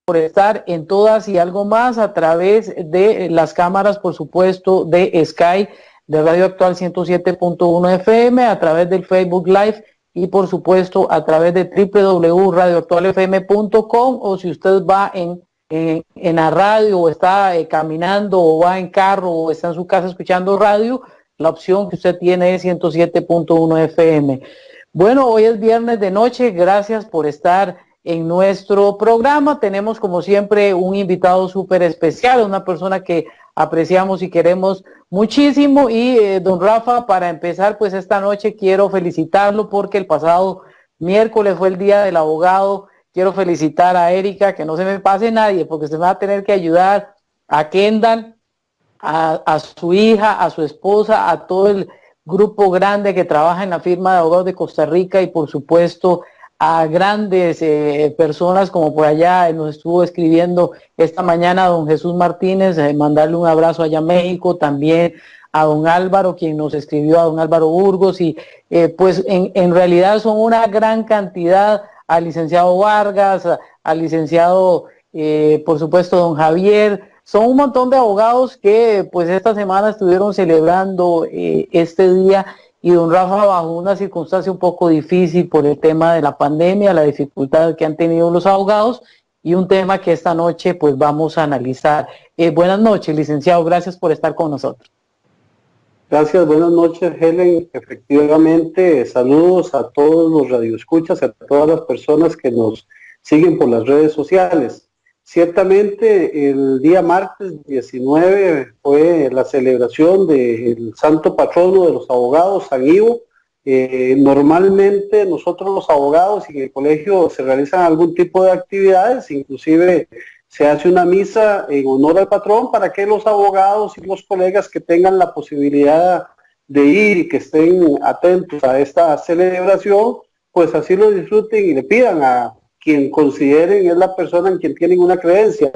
por estar en Todas y Algo Más a través de las cámaras, por supuesto, de Sky, de Radio Actual 107.1 FM, a través del Facebook Live y, por supuesto, a través de www.radioactualfm.com, o si usted va en la radio o está caminando o va en carro o está en su casa escuchando radio, la opción que usted tiene es 107.1 FM. Bueno, hoy es viernes de noche, gracias por estar en nuestro programa. Tenemos como siempre un invitado súper especial, una persona que apreciamos y queremos muchísimo, y don Rafa, para empezar pues esta noche quiero felicitarlo porque el pasado miércoles fue el Día del Abogado. Quiero felicitar a Erika, que no se me pase nadie porque se me va a tener que ayudar, a Kendall, a su hija, a su esposa, a todo el grupo grande que trabaja en la firma de abogados de Costa Rica, y por supuesto a grandes personas como por allá nos estuvo escribiendo esta mañana don Jesús Martínez, mandarle un abrazo allá a México, también a don Álvaro, quien nos escribió, a don Álvaro Burgos, y pues en realidad son una gran cantidad, al licenciado Vargas, al licenciado, por supuesto, don Javier. Son un montón de abogados que pues esta semana estuvieron celebrando este día, y don Rafa, bajo una circunstancia un poco difícil por el tema de la pandemia, la dificultad que han tenido los abogados, y un tema que esta noche pues vamos a analizar. Buenas noches, licenciado, gracias por estar con nosotros. Gracias, buenas noches, Helen. Efectivamente, saludos a todos los radioescuchas, a todas las personas que nos siguen por las redes sociales. Ciertamente, el día martes 19 fue la celebración del santo patrono de los abogados, San Ivo. Normalmente nosotros los abogados y en el colegio se realizan algún tipo de actividades, inclusive se hace una misa en honor al patrón para que los abogados y los colegas que tengan la posibilidad de ir y que estén atentos a esta celebración, pues así lo disfruten y le pidan a quien consideren es la persona en quien tienen una creencia.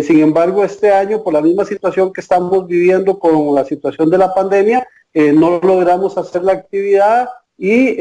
Sin embargo, este año, por la misma situación que estamos viviendo con la situación de la pandemia, no logramos hacer la actividad, y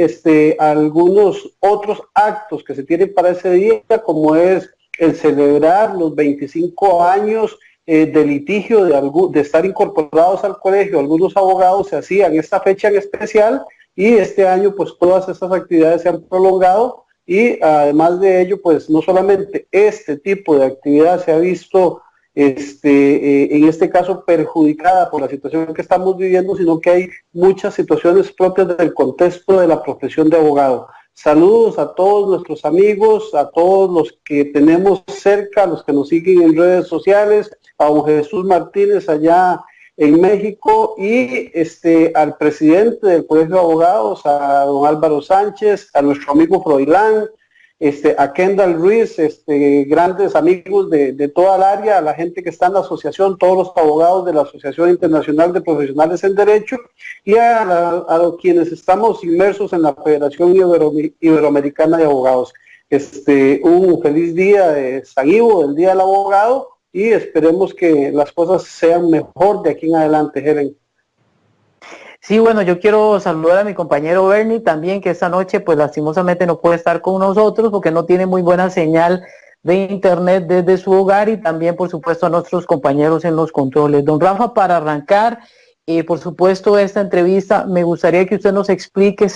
algunos otros actos que se tienen para ese día, como es el celebrar los 25 años de litigio de estar incorporados al colegio, algunos abogados se hacían esta fecha en especial, y este año pues todas estas actividades se han prolongado. Y además de ello, pues no solamente este tipo de actividad se ha visto en este caso perjudicada por la situación que estamos viviendo, sino que hay muchas situaciones propias del contexto de la profesión de abogado. Saludos a todos nuestros amigos, a todos los que tenemos cerca, a los que nos siguen en redes sociales, a don Jesús Martínez allá en México, y al presidente del Colegio de Abogados, a don Álvaro Sánchez, a nuestro amigo Froilán, a Kendall Ruiz, grandes amigos de toda el área, a la gente que está en la asociación, todos los abogados de la Asociación Internacional de Profesionales en Derecho, y a quienes estamos inmersos en la Federación Iberoamericana de Abogados. Un feliz día de San Ivo, del Día del Abogado, y esperemos que las cosas sean mejor de aquí en adelante, Helen. Sí, bueno, yo quiero saludar a mi compañero Bernie también, que esta noche pues lastimosamente no puede estar con nosotros porque no tiene muy buena señal de internet desde su hogar, y también por supuesto a nuestros compañeros en los controles. Don Rafa, para arrancar, por supuesto, esta entrevista, me gustaría que usted nos explique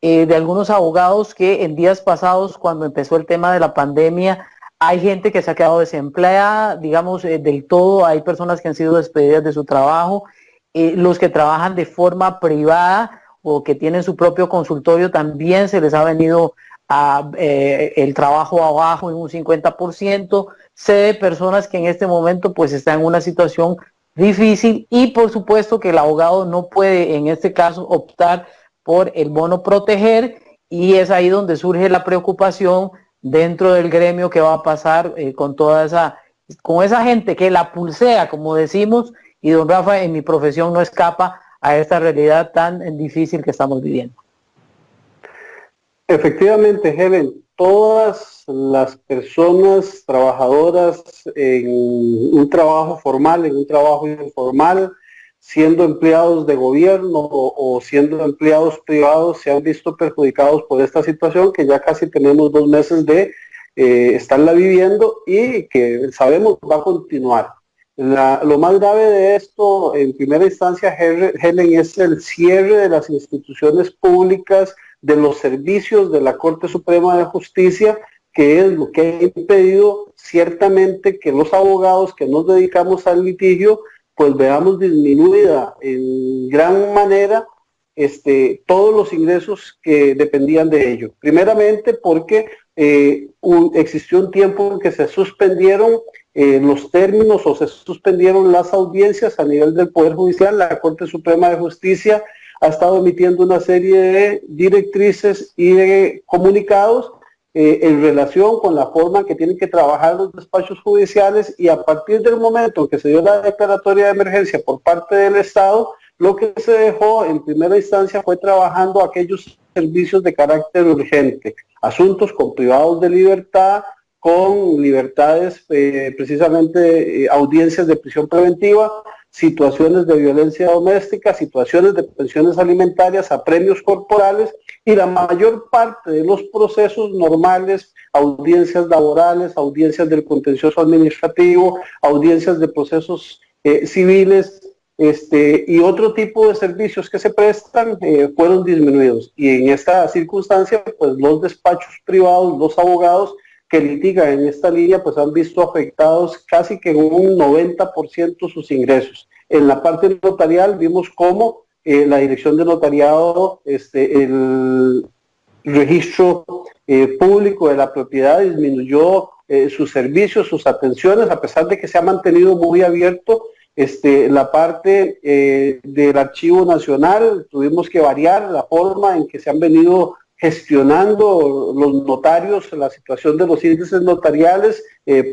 de algunos abogados que en días pasados, cuando empezó el tema de la pandemia, hay gente que se ha quedado desempleada, digamos, del todo. Hay personas que han sido despedidas de su trabajo. Los que trabajan de forma privada o que tienen su propio consultorio, también se les ha venido el trabajo abajo en un 50%. Sé de personas que en este momento pues están en una situación difícil, y por supuesto que el abogado no puede en este caso optar por el bono proteger, y es ahí donde surge la preocupación dentro del gremio que va a pasar con esa gente que la pulsea, como decimos, y don Rafa, en mi profesión no escapa a esta realidad tan difícil que estamos viviendo. Efectivamente, Helen, todas las personas trabajadoras en un trabajo formal, en un trabajo informal, siendo empleados de gobierno o siendo empleados privados, se han visto perjudicados por esta situación que ya casi tenemos 2 meses de estarla viviendo y que sabemos va a continuar. Lo más grave de esto, en primera instancia, Helen, es el cierre de las instituciones públicas, de los servicios de la Corte Suprema de Justicia, que es lo que ha impedido ciertamente que los abogados que nos dedicamos al litigio, pues veamos disminuida en gran manera todos los ingresos que dependían de ello. Primeramente porque existió un tiempo en que se suspendieron los términos o se suspendieron las audiencias a nivel del Poder Judicial. La Corte Suprema de Justicia ha estado emitiendo una serie de directrices y de comunicados en relación con la forma en que tienen que trabajar los despachos judiciales, y a partir del momento en que se dio la declaratoria de emergencia por parte del Estado, lo que se dejó en primera instancia fue trabajando aquellos servicios de carácter urgente, asuntos con privados de libertad, con libertades, precisamente audiencias de prisión preventiva, situaciones de violencia doméstica, situaciones de pensiones alimentarias, apremios corporales, y la mayor parte de los procesos normales, audiencias laborales, audiencias del contencioso administrativo, audiencias de procesos civiles, y otro tipo de servicios que se prestan fueron disminuidos. Y en esta circunstancia, pues los despachos privados, los abogados que litigan en esta línea, pues han visto afectados casi que en un 90% sus ingresos. En la parte notarial vimos cómo la Dirección de Notariado, el registro público de la propiedad disminuyó sus servicios, sus atenciones, a pesar de que se ha mantenido muy abierto la parte del Archivo Nacional. Tuvimos que variar la forma en que se han venido gestionando los notarios la situación de los índices notariales,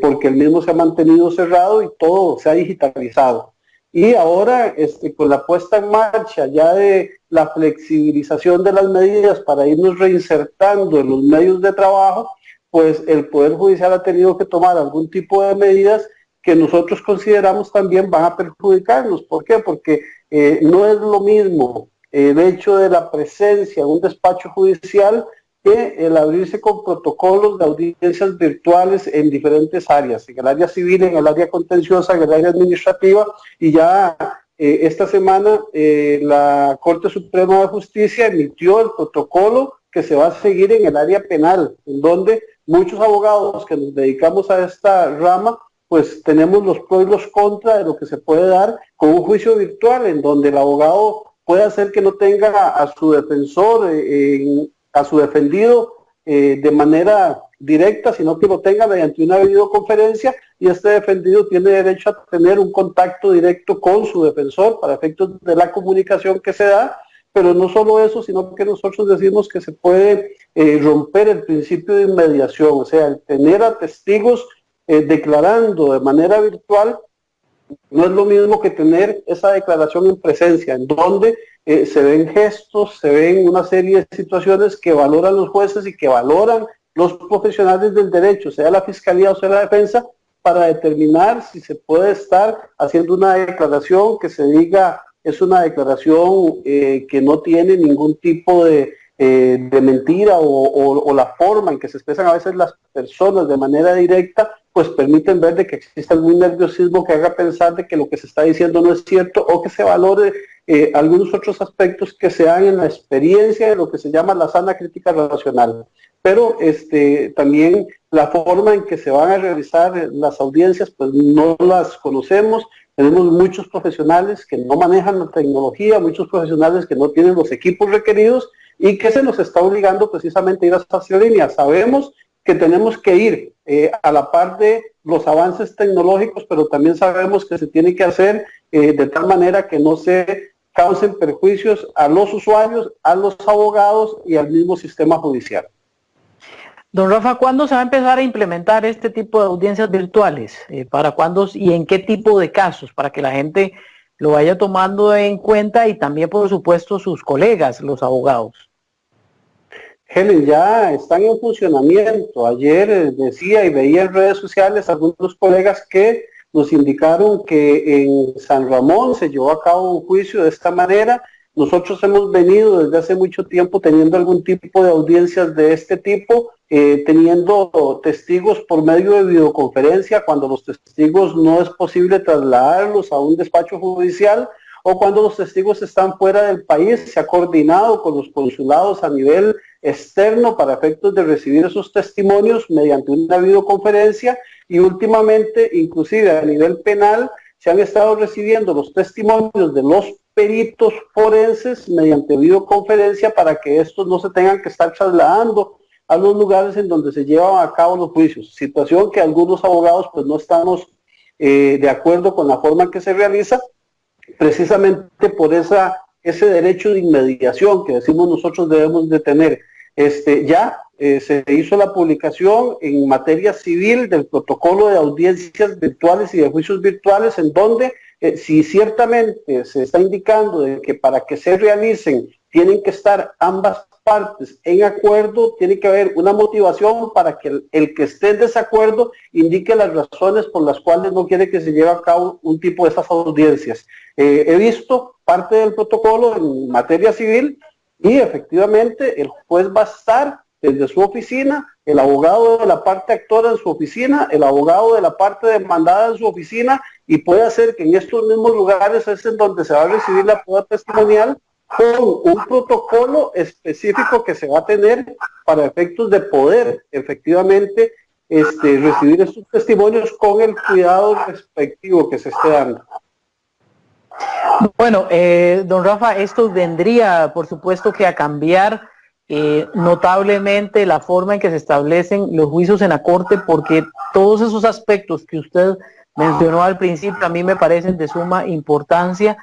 porque el mismo se ha mantenido cerrado y todo se ha digitalizado. Y ahora, con la puesta en marcha ya de la flexibilización de las medidas para irnos reinsertando en los medios de trabajo, pues el Poder Judicial ha tenido que tomar algún tipo de medidas que nosotros consideramos también van a perjudicarnos. ¿Por qué? Porque no es lo mismo el hecho de la presencia en un despacho judicial que el abrirse con protocolos de audiencias virtuales en diferentes áreas, en el área civil, en el área contenciosa, en el área administrativa, y ya esta semana la Corte Suprema de Justicia emitió el protocolo que se va a seguir en el área penal, en donde muchos abogados que nos dedicamos a esta rama, pues tenemos los pros y los contras de lo que se puede dar con un juicio virtual, en donde el abogado puede hacer que no tenga a su defensor, a su defendido de manera directa, sino que lo tenga mediante una videoconferencia, y este defendido tiene derecho a tener un contacto directo con su defensor para efectos de la comunicación que se da. Pero no solo eso, sino que nosotros decimos que se puede romper el principio de inmediación, o sea, el tener a testigos declarando de manera virtual no es lo mismo que tener esa declaración en presencia, en donde se ven gestos, se ven una serie de situaciones que valoran los jueces y que valoran los profesionales del derecho, sea la fiscalía o sea la defensa, para determinar si se puede estar haciendo una declaración que se diga es una declaración que no tiene ningún tipo de mentira, o la forma en que se expresan a veces las personas de manera directa, pues permiten ver de que existe algún nerviosismo que haga pensar de que lo que se está diciendo no es cierto, o que se valore algunos otros aspectos que se dan en la experiencia de lo que se llama la sana crítica racional. Pero también la forma en que se van a realizar las audiencias, pues no las conocemos. Tenemos muchos profesionales que no manejan la tecnología, muchos profesionales que no tienen los equipos requeridos, y que se nos está obligando precisamente a ir a esa línea. Sabemos que tenemos que ir a la par de los avances tecnológicos, pero también sabemos que se tiene que hacer de tal manera que no se causen perjuicios a los usuarios, a los abogados y al mismo sistema judicial. Don Rafa, ¿cuándo se va a empezar a implementar este tipo de audiencias virtuales? ¿Para cuándo y en qué tipo de casos? Para que la gente lo vaya tomando en cuenta, y también, por supuesto, sus colegas, los abogados. Helen, ya están en funcionamiento. Ayer decía y veía en redes sociales algunos colegas que nos indicaron que en San Ramón se llevó a cabo un juicio de esta manera. Nosotros hemos venido desde hace mucho tiempo teniendo algún tipo de audiencias de este tipo teniendo testigos por medio de videoconferencia, cuando los testigos no es posible trasladarlos a un despacho judicial, o cuando los testigos están fuera del país. Se ha coordinado con los consulados a nivel externo para efectos de recibir esos testimonios mediante una videoconferencia, y últimamente, inclusive a nivel penal, se han estado recibiendo los testimonios de los peritos forenses mediante videoconferencia para que estos no se tengan que estar trasladando a los lugares en donde se llevan a cabo los juicios, situación que algunos abogados pues no estamos de acuerdo con la forma en que se realiza, precisamente por ese derecho de inmediación que decimos nosotros debemos de tener. Se hizo la publicación en materia civil del protocolo de audiencias virtuales y de juicios virtuales, en donde si ciertamente se está indicando de que para que se realicen tienen que estar ambas partes en acuerdo, tiene que haber una motivación para que el que esté en desacuerdo indique las razones por las cuales no quiere que se lleve a cabo un tipo de esas audiencias. He visto parte del protocolo en materia civil y efectivamente el juez va a estar desde su oficina, el abogado de la parte actora en su oficina, el abogado de la parte demandada en su oficina, y puede hacer que en estos mismos lugares es en donde se va a recibir la prueba testimonial, con un protocolo específico que se va a tener para efectos de poder efectivamente recibir estos testimonios con el cuidado respectivo que se esté dando. Bueno, don Rafa, esto vendría por supuesto que a cambiar notablemente la forma en que se establecen los juicios en la corte, porque todos esos aspectos que usted mencionó al principio a mí me parecen de suma importancia.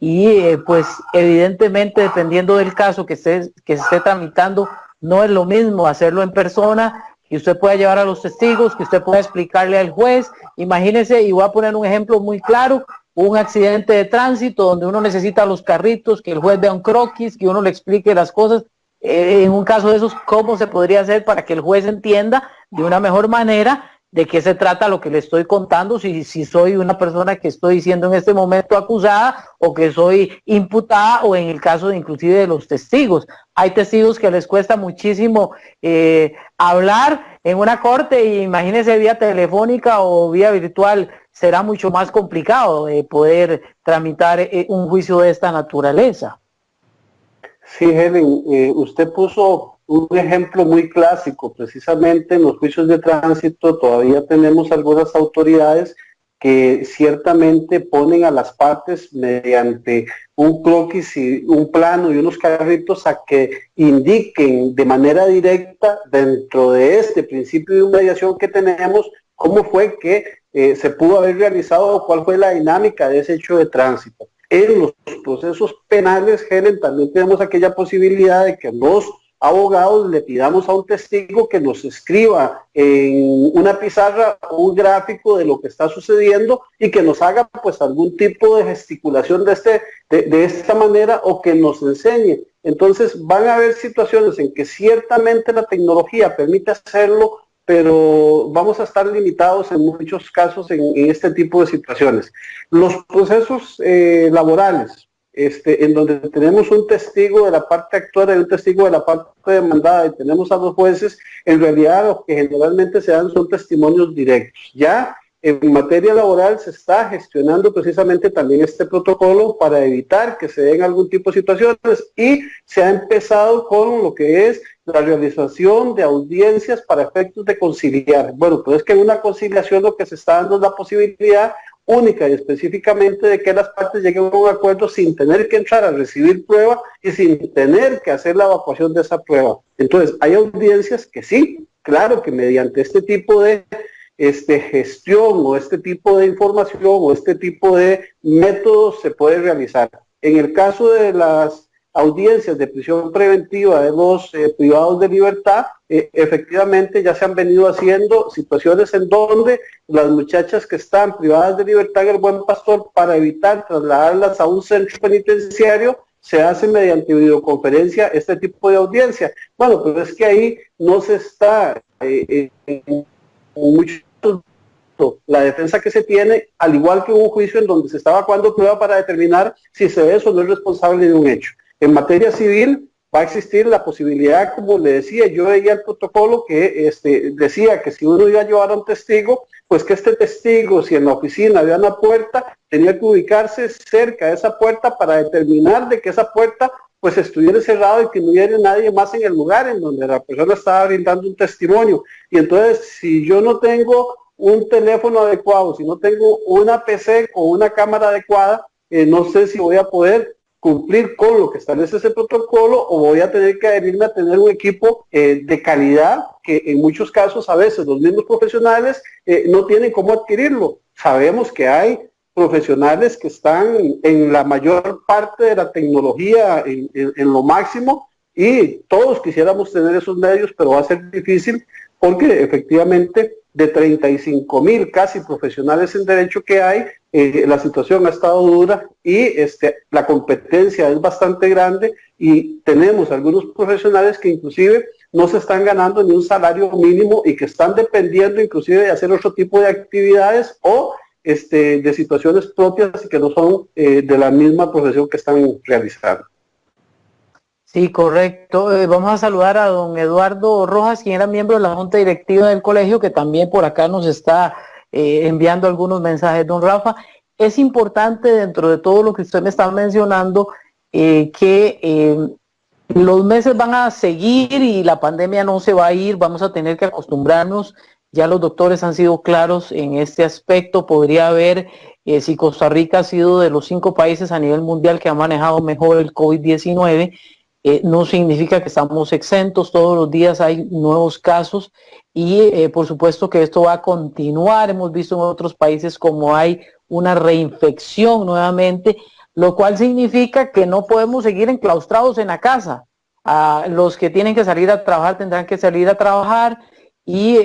Y pues evidentemente dependiendo del caso que se esté tramitando, no es lo mismo hacerlo en persona, que usted pueda llevar a los testigos, que usted pueda explicarle al juez. Imagínese, y voy a poner un ejemplo muy claro, un accidente de tránsito donde uno necesita los carritos, que el juez vea un croquis, que uno le explique las cosas. En un caso de esos, ¿cómo se podría hacer para que el juez entienda de una mejor manera de qué se trata lo que le estoy contando, si soy una persona que estoy siendo en este momento acusada o que soy imputada, o en el caso de inclusive de los testigos? Hay testigos que les cuesta muchísimo hablar en una corte, y imagínense vía telefónica o vía virtual, será mucho más complicado poder tramitar un juicio de esta naturaleza. Sí, Helen, usted puso un ejemplo muy clásico. Precisamente en los juicios de tránsito todavía tenemos algunas autoridades que ciertamente ponen a las partes mediante un croquis y un plano y unos carritos a que indiquen de manera directa, dentro de este principio de mediación que tenemos, cómo fue que se pudo haber realizado o cuál fue la dinámica de ese hecho de tránsito. En los procesos penales, Helen, también tenemos aquella posibilidad de que los abogados le pidamos a un testigo que nos escriba en una pizarra un gráfico de lo que está sucediendo y que nos haga pues algún tipo de gesticulación de esta manera, o que nos enseñe. Entonces van a haber situaciones en que ciertamente la tecnología permite hacerlo, pero vamos a estar limitados en muchos casos en este tipo de situaciones. Los procesos laborales, en donde tenemos un testigo de la parte actora y un testigo de la parte demandada, y tenemos a los jueces, en realidad lo que generalmente se dan son testimonios directos. Ya en materia laboral se está gestionando precisamente también este protocolo para evitar que se den algún tipo de situaciones, y se ha empezado con lo que es la realización de audiencias para efectos de conciliar. Bueno, pues es que en una conciliación lo que se está dando es la posibilidad única y específicamente de que las partes lleguen a un acuerdo sin tener que entrar a recibir prueba y sin tener que hacer la evacuación de esa prueba. Entonces, hay audiencias que sí, claro que mediante este tipo de gestión o este tipo de información o este tipo de métodos se puede realizar. En el caso de las audiencias de prisión preventiva de los privados de libertad, efectivamente ya se han venido haciendo situaciones en donde las muchachas que están privadas de libertad en el Buen Pastor, para evitar trasladarlas a un centro penitenciario, se hace mediante videoconferencia este tipo de audiencia. Bueno, pero es que ahí no se está mucho la defensa que se tiene, al igual que un juicio en donde se está evacuando prueba para determinar si se es o no es responsable de un hecho. En materia civil, va a existir la posibilidad, como le decía, yo veía el protocolo que decía que si uno iba a llevar a un testigo, pues que este testigo, si en la oficina había una puerta, tenía que ubicarse cerca de esa puerta para determinar de que esa puerta pues estuviera cerrada y que no hubiera nadie más en el lugar en donde la persona estaba brindando un testimonio. Y entonces, si yo no tengo un teléfono adecuado, si no tengo una PC o una cámara adecuada, no sé si voy a poder cumplir con lo que establece ese protocolo o voy a tener que adherirme a tener un equipo de calidad que en muchos casos a veces los mismos profesionales no tienen cómo adquirirlo. Sabemos que hay profesionales que están en la mayor parte de la tecnología en lo máximo y todos quisiéramos tener esos medios, pero va a ser difícil porque efectivamente de 35,000 casi profesionales en derecho que hay, la situación ha estado dura y la competencia es bastante grande y tenemos algunos profesionales que inclusive no se están ganando ni un salario mínimo y que están dependiendo inclusive de hacer otro tipo de actividades o de situaciones propias y que no son de la misma profesión que están realizando. Sí, correcto. Vamos a saludar a don Eduardo Rojas, quien era miembro de la Junta Directiva del colegio, que también por acá nos está enviando algunos mensajes. Don Rafa, es importante dentro de todo lo que usted me está mencionando que los meses van a seguir y la pandemia no se va a ir, vamos a tener que acostumbrarnos. Ya los doctores han sido claros en este aspecto. Podría haber, si Costa Rica ha sido de los 5 países a nivel mundial que ha manejado mejor el COVID-19, no significa que estamos exentos, todos los días hay nuevos casos y por supuesto que esto va a continuar. Hemos visto en otros países como hay una reinfección nuevamente, lo cual significa que no podemos seguir enclaustrados en la casa. Los que tienen que salir a trabajar tendrán que salir a trabajar y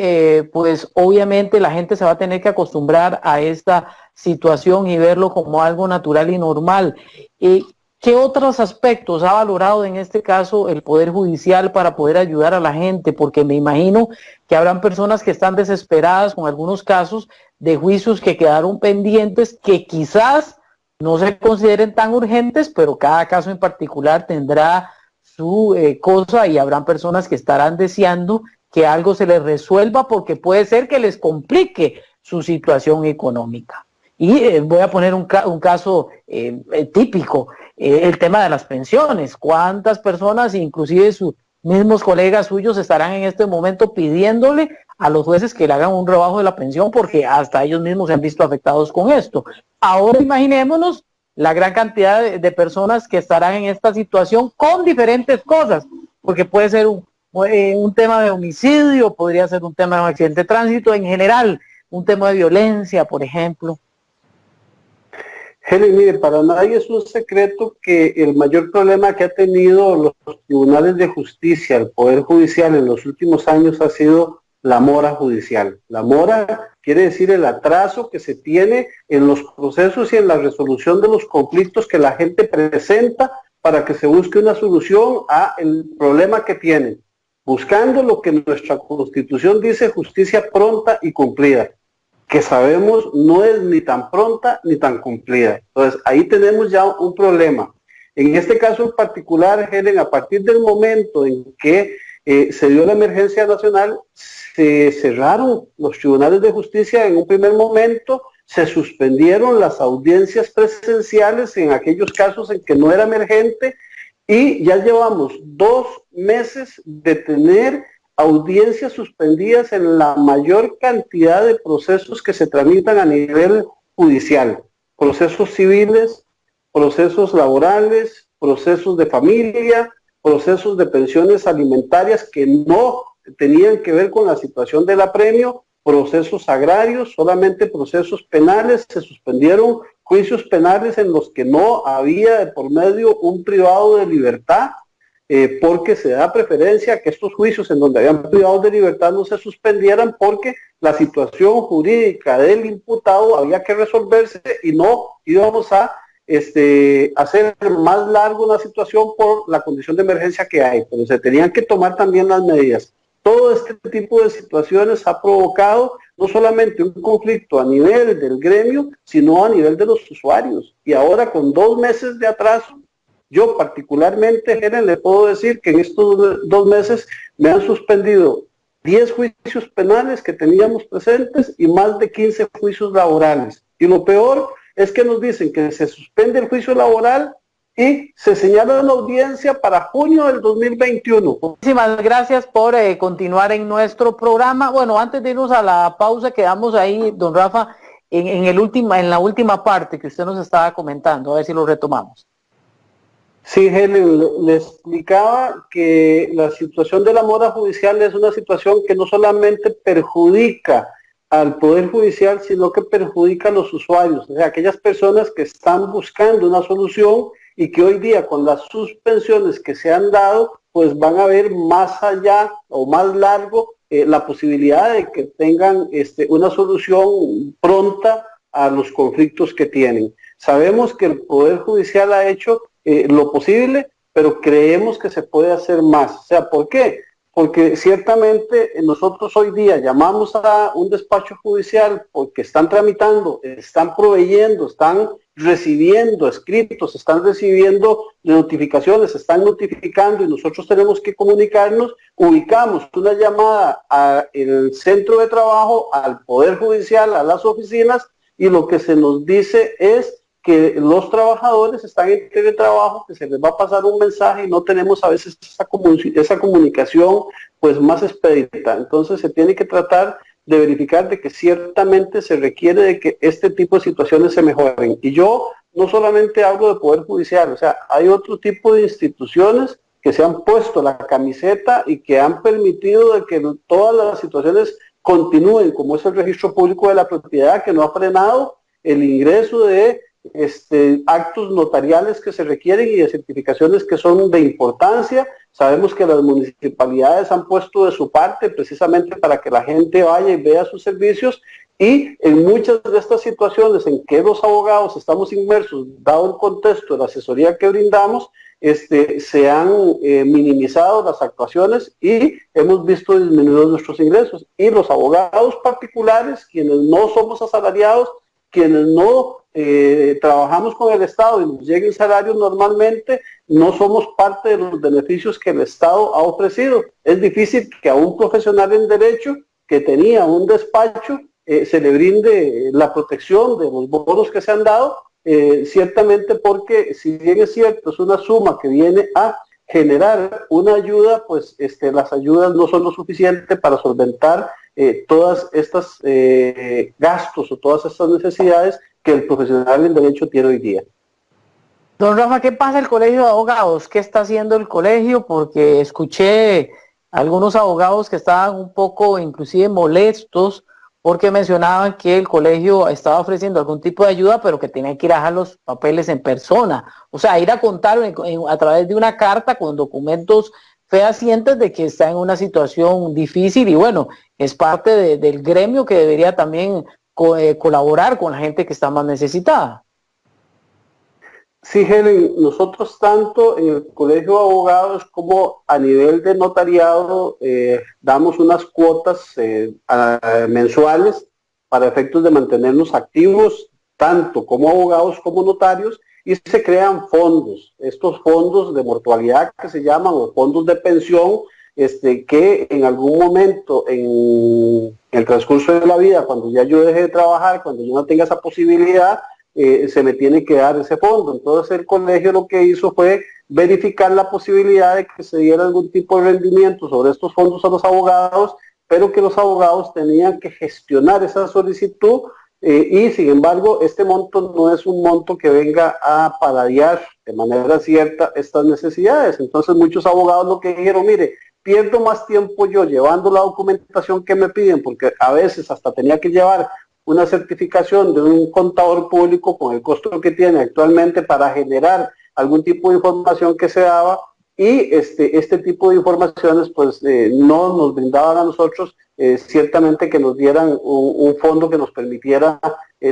pues obviamente la gente se va a tener que acostumbrar a esta situación y verlo como algo natural y normal. ¿Qué otros aspectos ha valorado en este caso el Poder Judicial para poder ayudar a la gente? Porque me imagino que habrán personas que están desesperadas con algunos casos de juicios que quedaron pendientes, que quizás no se consideren tan urgentes, pero cada caso en particular tendrá su cosa y habrán personas que estarán deseando que algo se les resuelva porque puede ser que les complique su situación económica. Y voy a poner un caso típico, el tema de las pensiones. ¿Cuántas personas, inclusive sus mismos colegas suyos, estarán en este momento pidiéndole a los jueces que le hagan un rebajo de la pensión porque hasta ellos mismos se han visto afectados con esto? Ahora imaginémonos la gran cantidad de personas que estarán en esta situación con diferentes cosas, porque puede ser un tema de homicidio, podría ser un tema de un accidente de tránsito, en general, un tema de violencia, por ejemplo. Helen, mire, para nadie es un secreto que el mayor problema que ha tenido los tribunales de justicia, el Poder Judicial en los últimos años ha sido la mora judicial. La mora quiere decir el atraso que se tiene en los procesos y en la resolución de los conflictos que la gente presenta para que se busque una solución al problema que tienen, buscando lo que nuestra Constitución dice, justicia pronta y cumplida, que sabemos no es ni tan pronta ni tan cumplida. Entonces, ahí tenemos ya un problema. En este caso en particular, Helen, a partir del momento en que se dio la emergencia nacional, se cerraron los tribunales de justicia en un primer momento, se suspendieron las audiencias presenciales en aquellos casos en que no era emergente y ya llevamos 2 meses de tener audiencias suspendidas en la mayor cantidad de procesos que se tramitan a nivel judicial. Procesos civiles, procesos laborales, procesos de familia, procesos de pensiones alimentarias que no tenían que ver con la situación del apremio, procesos agrarios, solamente procesos penales, se suspendieron juicios penales en los que no había de por medio un privado de libertad, porque se da preferencia a que estos juicios en donde habían privados de libertad no se suspendieran porque la situación jurídica del imputado había que resolverse y no íbamos a hacer más largo una situación por la condición de emergencia que hay, pero se tenían que tomar también las medidas. Todo este tipo de situaciones ha provocado no solamente un conflicto a nivel del gremio, sino a nivel de los usuarios. Y ahora con 2 meses de atraso, Yo particularmente, Helen, le puedo decir que en estos 2 meses me han suspendido 10 juicios penales que teníamos presentes y más de 15 juicios laborales. Y lo peor es que nos dicen que se suspende el juicio laboral y se señala una audiencia para junio del 2021. Muchísimas gracias por continuar en nuestro programa. Bueno, antes de irnos a la pausa, quedamos ahí, don Rafa, en la última parte que usted nos estaba comentando, a ver si lo retomamos. Sí, Helen, le explicaba que la situación de la mora judicial es una situación que no solamente perjudica al Poder Judicial, sino que perjudica a los usuarios, o sea, aquellas personas que están buscando una solución y que hoy día con las suspensiones que se han dado, pues van a ver más allá o más largo la posibilidad de que tengan una solución pronta a los conflictos que tienen. Sabemos que el Poder Judicial ha hecho lo posible, pero creemos que se puede hacer más. O sea, ¿por qué? Porque ciertamente nosotros hoy día llamamos a un despacho judicial porque están tramitando, están proveyendo, están recibiendo escritos, están recibiendo notificaciones, están notificando y nosotros tenemos que comunicarnos, ubicamos una llamada al centro de trabajo, al Poder Judicial, a las oficinas y lo que se nos dice es que los trabajadores están en teletrabajo, que se les va a pasar un mensaje y no tenemos a veces esa comunicación pues más expedita. Entonces se tiene que tratar de verificar de que ciertamente se requiere de que este tipo de situaciones se mejoren. Y yo no solamente hablo de Poder Judicial, o sea, hay otro tipo de instituciones que se han puesto la camiseta y que han permitido de que todas las situaciones continúen, como es el registro público de la propiedad, que no ha frenado el ingreso de actos notariales que se requieren y de certificaciones que son de importancia. Sabemos que las municipalidades han puesto de su parte precisamente para que la gente vaya y vea sus servicios y en muchas de estas situaciones en que los abogados estamos inmersos, dado el contexto de la asesoría que brindamos, se han minimizado las actuaciones y hemos visto disminuidos nuestros ingresos. Y los abogados particulares, quienes no somos asalariados, quienes no trabajamos con el Estado y nos llega el salario normalmente, no somos parte de los beneficios que el Estado ha ofrecido. Es difícil que a un profesional en derecho que tenía un despacho se le brinde la protección de los bonos que se han dado, ciertamente porque si bien es cierto, es una suma que viene a generar una ayuda, pues las ayudas no son lo suficiente para solventar todas estas gastos o todas estas necesidades que el profesional en derecho tiene hoy día. Don Rafa, ¿qué pasa el Colegio de Abogados? ¿Qué está haciendo el colegio? Porque escuché algunos abogados que estaban un poco inclusive molestos porque mencionaban que el colegio estaba ofreciendo algún tipo de ayuda, pero que tenían que ir a dejar los papeles en persona. O sea, ir a contar a través de una carta con documentos fehacientes de que está en una situación difícil y bueno, es parte del gremio que debería también colaborar con la gente que está más necesitada. Sí, Helen, nosotros tanto en el Colegio de Abogados como a nivel de notariado damos unas cuotas mensuales para efectos de mantenernos activos, tanto como abogados como notarios, y se crean fondos, estos fondos de mortualidad que se llaman, o fondos de pensión, que en algún momento en el transcurso de la vida, cuando ya yo deje de trabajar, cuando yo no tenga esa posibilidad, se me tiene que dar ese fondo. Entonces el colegio lo que hizo fue verificar la posibilidad de que se diera algún tipo de rendimiento sobre estos fondos a los abogados, pero que los abogados tenían que gestionar esa solicitud y sin embargo este monto no es un monto que venga a paliar de manera cierta estas necesidades. Entonces muchos abogados lo que dijeron, mire, pierdo más tiempo yo llevando la documentación que me piden, porque a veces hasta tenía que llevar una certificación de un contador público con el costo que tiene actualmente para generar algún tipo de información que se daba y este tipo de informaciones pues no nos brindaban a nosotros ciertamente que nos dieran un fondo que nos permitiera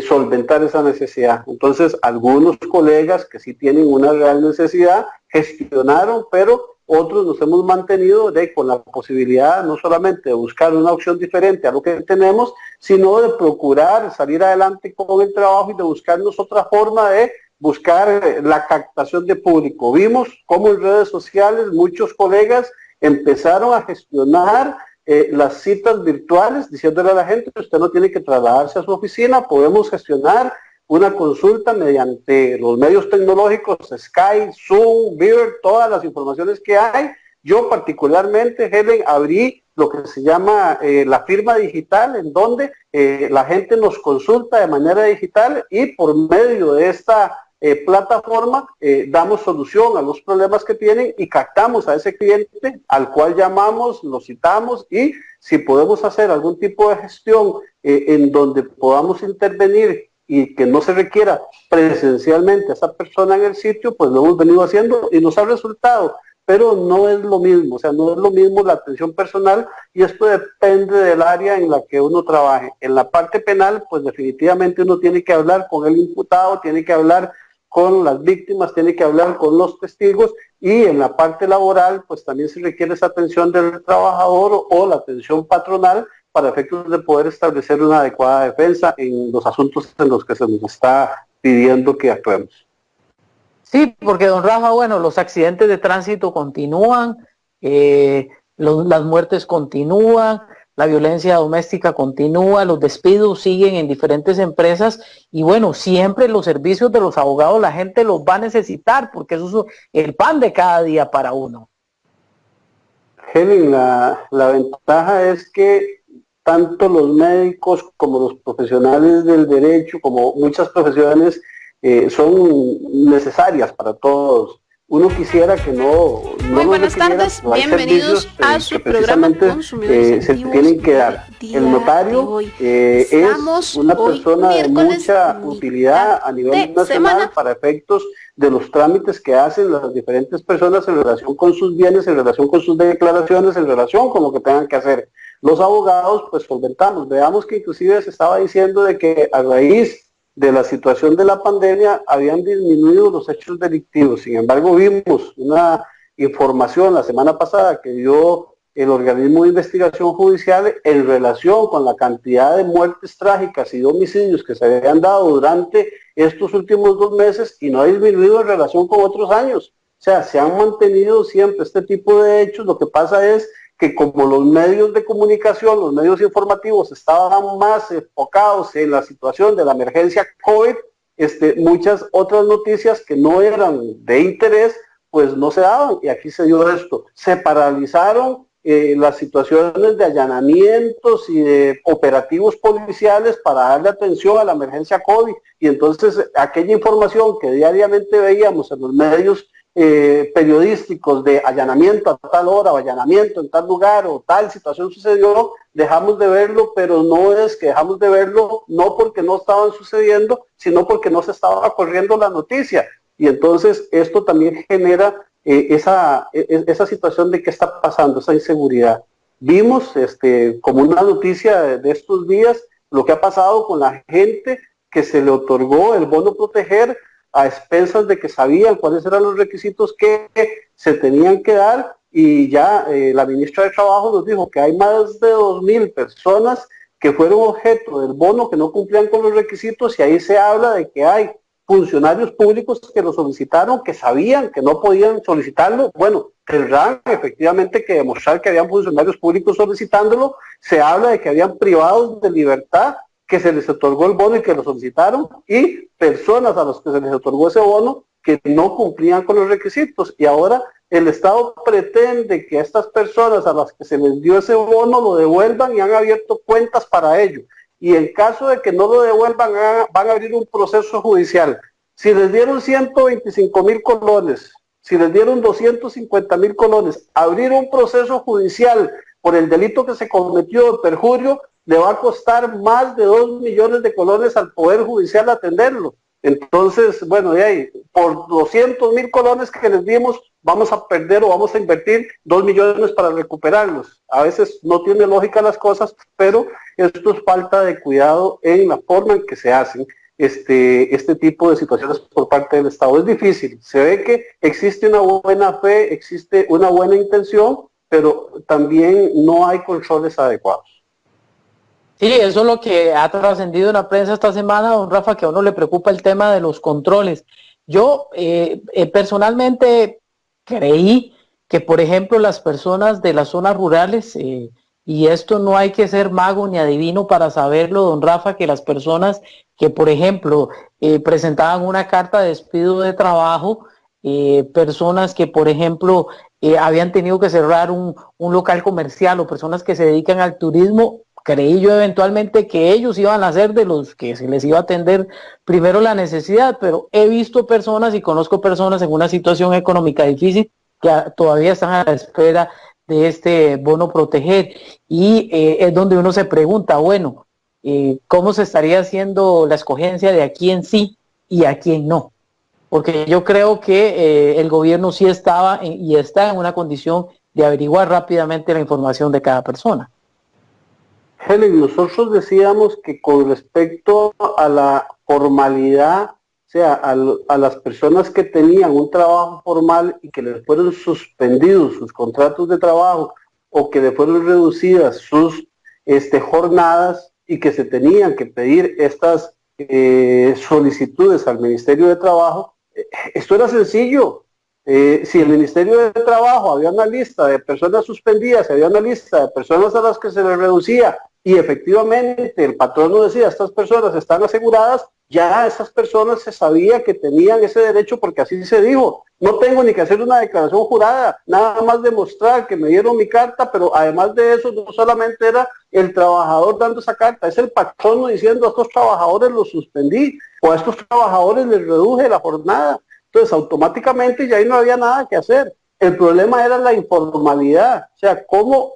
solventar esa necesidad. Entonces algunos colegas que sí tienen una real necesidad gestionaron, pero otros nos hemos mantenido con la posibilidad no solamente de buscar una opción diferente a lo que tenemos, sino de procurar salir adelante con el trabajo y de buscarnos otra forma de buscar la captación de público. Vimos cómo en redes sociales muchos colegas empezaron a gestionar las citas virtuales, diciéndole a la gente que usted no tiene que trasladarse a su oficina, podemos gestionar una consulta mediante los medios tecnológicos, Skype, Zoom, Viber, todas las informaciones que hay. Yo particularmente, Helen, abrí lo que se llama la firma digital, en donde la gente nos consulta de manera digital y por medio de esta plataforma damos solución a los problemas que tienen y captamos a ese cliente al cual llamamos, lo citamos y si podemos hacer algún tipo de gestión en donde podamos intervenir y que no se requiera presencialmente a esa persona en el sitio, pues lo hemos venido haciendo y nos ha resultado, pero no es lo mismo, o sea, no es lo mismo la atención personal y esto depende del área en la que uno trabaje. En la parte penal, pues definitivamente uno tiene que hablar con el imputado, tiene que hablar con las víctimas, tiene que hablar con los testigos y en la parte laboral, pues también se requiere esa atención del trabajador o la atención patronal para efectos de poder establecer una adecuada defensa en los asuntos en los que se nos está pidiendo que actuemos. Sí, porque don Rafa, bueno, los accidentes de tránsito continúan, las muertes continúan, la violencia doméstica continúa, los despidos siguen en diferentes empresas y bueno, siempre los servicios de los abogados la gente los va a necesitar porque eso es el pan de cada día para uno. Helen, la ventaja es que tanto los médicos como los profesionales del derecho, como muchas profesiones, son necesarias para todos. Uno quisiera que no Muy buenas tardes, bienvenidos a su programa Consumidores se tienen que dar. El notario es una persona de mucha utilidad a nivel nacional para efectos de los trámites que hacen las diferentes personas en relación con sus bienes, en relación con sus declaraciones, en relación con lo que tengan que hacer. Los abogados pues solventamos. Veamos que inclusive se estaba diciendo de que a raíz de la situación de la pandemia habían disminuido los hechos delictivos. Sin embargo, vimos una información la semana pasada que dio el organismo de investigación judicial en relación con la cantidad de muertes trágicas y de homicidios que se habían dado durante estos últimos 2 meses y no ha disminuido en relación con otros años. O sea, se han mantenido siempre este tipo de hechos. Lo que pasa es que como los medios de comunicación, los medios informativos estaban más enfocados en la situación de la emergencia COVID, muchas otras noticias que no eran de interés, pues no se daban y aquí se dio esto. Se paralizaron las situaciones de allanamientos y de operativos policiales para darle atención a la emergencia COVID y entonces aquella información que diariamente veíamos en los medios periodísticos de allanamiento a tal hora o allanamiento en tal lugar o tal situación sucedió, dejamos de verlo, pero no es que dejamos de verlo no porque no estaban sucediendo, sino porque no se estaba corriendo la noticia. Y entonces esto también genera esa situación de qué está pasando, esa inseguridad. Vimos como una noticia de estos días lo que ha pasado con la gente que se le otorgó el bono proteger a expensas de que sabían cuáles eran los requisitos que se tenían que dar y ya la ministra de Trabajo nos dijo que hay más de 2,000 personas que fueron objeto del bono que no cumplían con los requisitos y ahí se habla de que hay funcionarios públicos que lo solicitaron, que sabían que no podían solicitarlo. Bueno, tendrán efectivamente que demostrar que habían funcionarios públicos solicitándolo. Se habla de que habían privados de libertad que se les otorgó el bono y que lo solicitaron, y personas a las que se les otorgó ese bono que no cumplían con los requisitos. Y ahora el Estado pretende que a estas personas a las que se les dio ese bono lo devuelvan y han abierto cuentas para ello. Y en caso de que no lo devuelvan, van a abrir un proceso judicial. Si les dieron 125,000 colones, si les dieron 250,000 colones, abrir un proceso judicial por el delito que se cometió de perjurio, le va a costar más de 2 millones de colones al Poder Judicial atenderlo. Entonces, bueno, de ahí, por 200,000 colones que les dimos, vamos a perder o vamos a invertir 2 millones para recuperarlos. A veces no tiene lógica las cosas, pero esto es falta de cuidado en la forma en que se hacen este tipo de situaciones por parte del Estado. Es difícil, se ve que existe una buena fe, existe una buena intención, pero también no hay controles adecuados. Sí, eso es lo que ha trascendido en la prensa esta semana, don Rafa, que a uno le preocupa el tema de los controles. Yo personalmente creí que, por ejemplo, las personas de las zonas rurales, y esto no hay que ser mago ni adivino para saberlo, don Rafa, que las personas que, por ejemplo, presentaban una carta de despido de trabajo, personas que, por ejemplo, habían tenido que cerrar un local comercial o personas que se dedican al turismo, creí yo eventualmente que ellos iban a ser de los que se les iba a atender primero la necesidad, pero he visto personas y conozco personas en una situación económica difícil que todavía están a la espera de este bono proteger, y es donde uno se pregunta, bueno, ¿cómo se estaría haciendo la escogencia de a quién sí y a quién no? Porque yo creo que el gobierno sí estaba y está en una condición de averiguar rápidamente la información de cada persona. Helen, nosotros decíamos que con respecto a la formalidad, o sea, a las personas que tenían un trabajo formal y que les fueron suspendidos sus contratos de trabajo o que les fueron reducidas sus jornadas y que se tenían que pedir estas solicitudes al Ministerio de Trabajo, esto era sencillo. Si el Ministerio de Trabajo había una lista de personas suspendidas, había una lista de personas a las que se les reducía y efectivamente el patrono decía, estas personas están aseguradas, ya esas personas se sabía que tenían ese derecho porque así se dijo. No tengo ni que hacer una declaración jurada, nada más demostrar que me dieron mi carta, pero además de eso no solamente era el trabajador dando esa carta, es el patrono diciendo a estos trabajadores los suspendí o a estos trabajadores les reduje la jornada. Entonces automáticamente ya ahí no había nada que hacer. El problema era la informalidad, o sea, cómo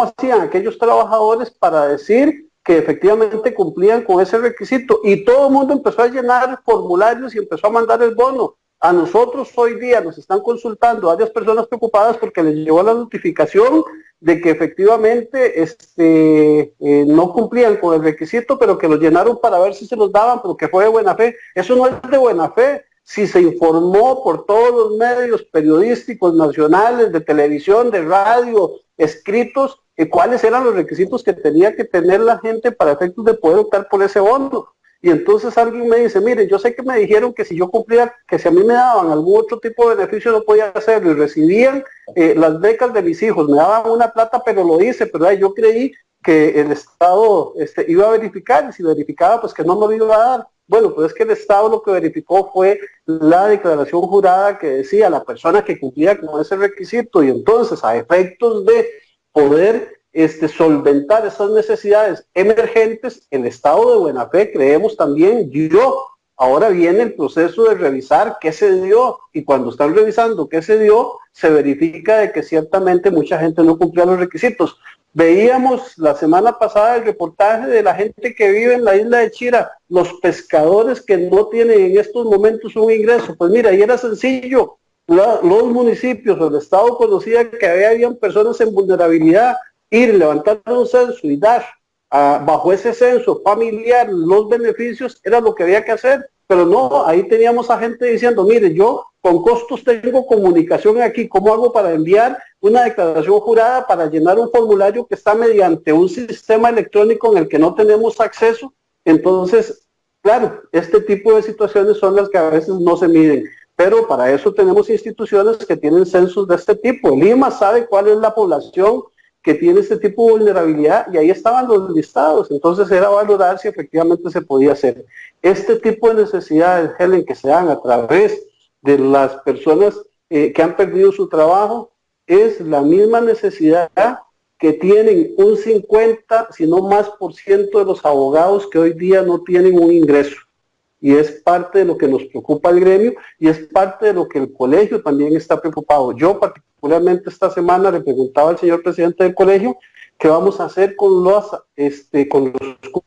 hacían aquellos trabajadores para decir que efectivamente cumplían con ese requisito. Y todo el mundo empezó a llenar formularios y empezó a mandar el bono. A nosotros hoy día nos están consultando varias personas preocupadas porque les llegó la notificación de que efectivamente no cumplían con el requisito, pero que los llenaron para ver si se los daban, pero que fue de buena fe. Eso no es de buena fe. Si se informó por todos los medios periodísticos nacionales, de televisión, de radio, escritos, cuáles eran los requisitos que tenía que tener la gente para efectos de poder optar por ese bono. Y entonces alguien me dice, mire, yo sé que me dijeron que si yo cumplía, que si a mí me daban algún otro tipo de beneficio no podía hacerlo, y recibían las becas de mis hijos, me daban una plata, pero lo hice, pero yo creí que el Estado iba a verificar, y si verificaba, pues que no me lo iba a dar. Bueno, pues es que el Estado lo que verificó fue la declaración jurada que decía la persona que cumplía con ese requisito, y entonces a efectos de poder solventar esas necesidades emergentes, el Estado de buena fe, creemos también, ahora viene el proceso de revisar qué se dio, y cuando están revisando qué se dio, se verifica de que ciertamente mucha gente no cumplía los requisitos. Veíamos la semana pasada el reportaje de la gente que vive en la isla de Chira, los pescadores que no tienen en estos momentos un ingreso. Pues mira, ahí era sencillo, los municipios o el Estado conocía que habían personas en vulnerabilidad, ir, levantar un censo y dar bajo ese censo familiar los beneficios era lo que había que hacer, pero no, ahí teníamos a gente diciendo, mire, yo con costos tengo comunicación aquí, ¿cómo hago para enviar una declaración jurada para llenar un formulario que está mediante un sistema electrónico en el que no tenemos acceso? Entonces, claro, este tipo de situaciones son las que a veces no se miden, pero para eso tenemos instituciones que tienen censos de este tipo. El IMA sabe cuál es la población que tiene este tipo de vulnerabilidad y ahí estaban los listados, entonces era valorar si efectivamente se podía hacer. Este tipo de necesidades, Helen, que se dan a través de las personas que han perdido su trabajo, es la misma necesidad que tienen un 50, si no más por ciento de los abogados que hoy día no tienen un ingreso. Y es parte de lo que nos preocupa el gremio y es parte de lo que el colegio también está preocupado. Yo particularmente esta semana le preguntaba al señor presidente del colegio qué vamos a hacer con los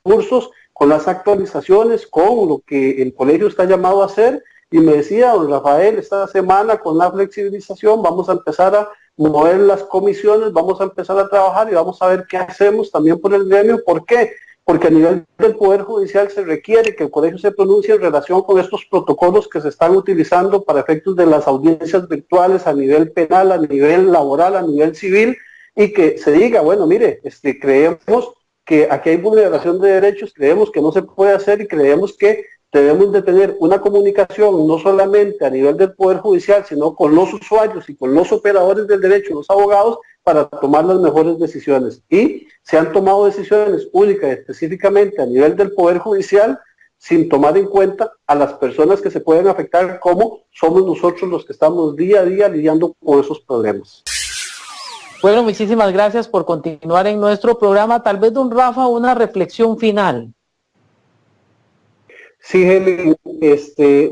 cursos, con las actualizaciones, con lo que el colegio está llamado a hacer. Y me decía, don Rafael, esta semana con la flexibilización vamos a empezar a mover las comisiones, vamos a empezar a trabajar y vamos a ver qué hacemos también por el gremio. ¿Por qué? Porque a nivel del Poder Judicial se requiere que el colegio se pronuncie en relación con estos protocolos que se están utilizando para efectos de las audiencias virtuales a nivel penal, a nivel laboral, a nivel civil, y que se diga, bueno, mire, creemos que aquí hay vulneración de derechos, creemos que no se puede hacer y creemos que debemos de tener una comunicación no solamente a nivel del Poder Judicial, sino con los usuarios y con los operadores del derecho, los abogados, para tomar las mejores decisiones. Y se han tomado decisiones únicas y específicamente a nivel del Poder Judicial, sin tomar en cuenta a las personas que se pueden afectar, como somos nosotros los que estamos día a día lidiando con esos problemas. Bueno, muchísimas gracias por continuar en nuestro programa. Tal vez, don Rafa, una reflexión final. Sí, Helen,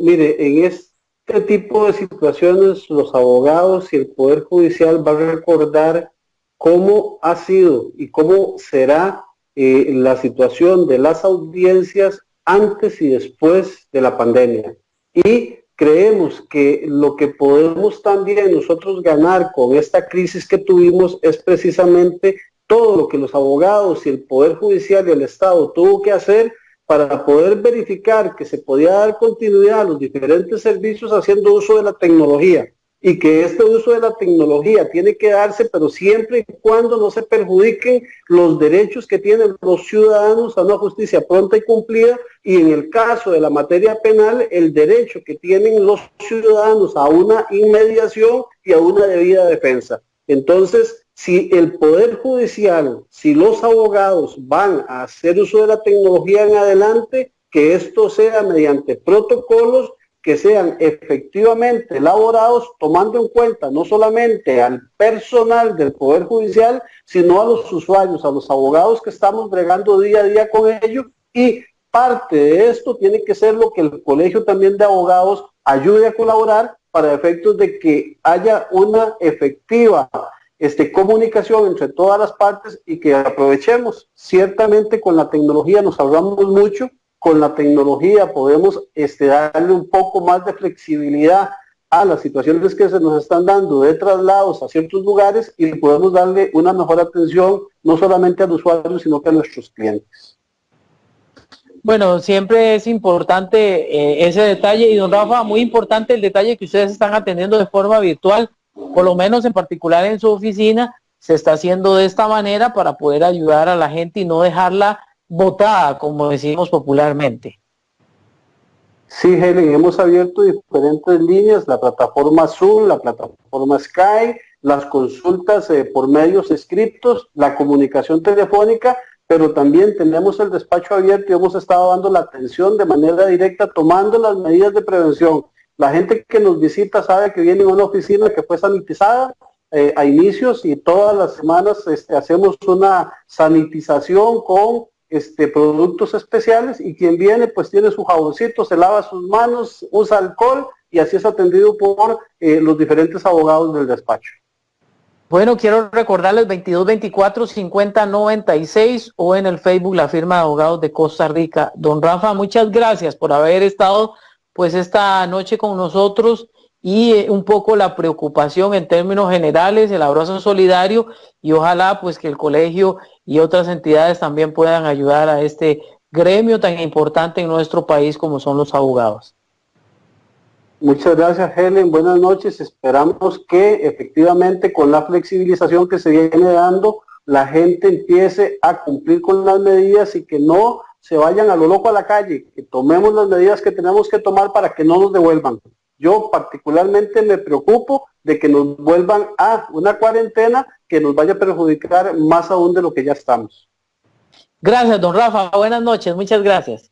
mire, en este tipo de situaciones los abogados y el Poder Judicial van a recordar cómo ha sido y cómo será la situación de las audiencias antes y después de la pandemia. Y creemos que lo que podemos también nosotros ganar con esta crisis que tuvimos es precisamente todo lo que los abogados y el Poder Judicial y el Estado tuvo que hacer para poder verificar que se podía dar continuidad a los diferentes servicios haciendo uso de la tecnología, y que este uso de la tecnología tiene que darse, pero siempre y cuando no se perjudiquen los derechos que tienen los ciudadanos a una justicia pronta y cumplida, y en el caso de la materia penal, el derecho que tienen los ciudadanos a una inmediación y a una debida defensa. Entonces, si el Poder Judicial, si los abogados van a hacer uso de la tecnología en adelante, que esto sea mediante protocolos que sean efectivamente elaborados, tomando en cuenta no solamente al personal del Poder Judicial, sino a los usuarios, a los abogados que estamos bregando día a día con ellos, y parte de esto tiene que ser lo que el Colegio también de Abogados ayude a colaborar para efectos de que haya una efectiva comunicación entre todas las partes y que aprovechemos. Ciertamente con la tecnología nos ahorramos mucho, con la tecnología podemos darle un poco más de flexibilidad a las situaciones que se nos están dando de traslados a ciertos lugares, y podemos darle una mejor atención no solamente al usuario, sino que a nuestros clientes. Bueno, siempre es importante ese detalle, y don Rafa, muy importante el detalle que ustedes están atendiendo de forma virtual. Por lo menos en particular en su oficina se está haciendo de esta manera para poder ayudar a la gente y no dejarla botada, como decimos popularmente. Sí, Helen, hemos abierto diferentes líneas, la plataforma Zoom, la plataforma Skype, las consultas por medios escritos, la comunicación telefónica, pero también tenemos el despacho abierto y hemos estado dando la atención de manera directa, tomando las medidas de prevención. La gente que nos visita sabe que viene a una oficina que fue sanitizada a inicios, y todas las semanas hacemos una sanitización con productos especiales, y quien viene pues tiene su jaboncito, se lava sus manos, usa alcohol, y así es atendido por los diferentes abogados del despacho. Bueno, quiero recordarles 2224-5096 o en el Facebook la firma de abogados de Costa Rica. Don Rafa, muchas gracias por haber estado pues esta noche con nosotros, y un poco la preocupación en términos generales, el abrazo solidario, y ojalá pues que el colegio y otras entidades también puedan ayudar a este gremio tan importante en nuestro país como son los abogados. Muchas gracias, Helen, buenas noches. Esperamos que efectivamente con la flexibilización que se viene dando, la gente empiece a cumplir con las medidas y que no se vayan a lo loco a la calle, que tomemos las medidas que tenemos que tomar para que no nos devuelvan. Yo particularmente me preocupo de que nos vuelvan a una cuarentena que nos vaya a perjudicar más aún de lo que ya estamos. Gracias, don Rafa. Buenas noches. Muchas gracias.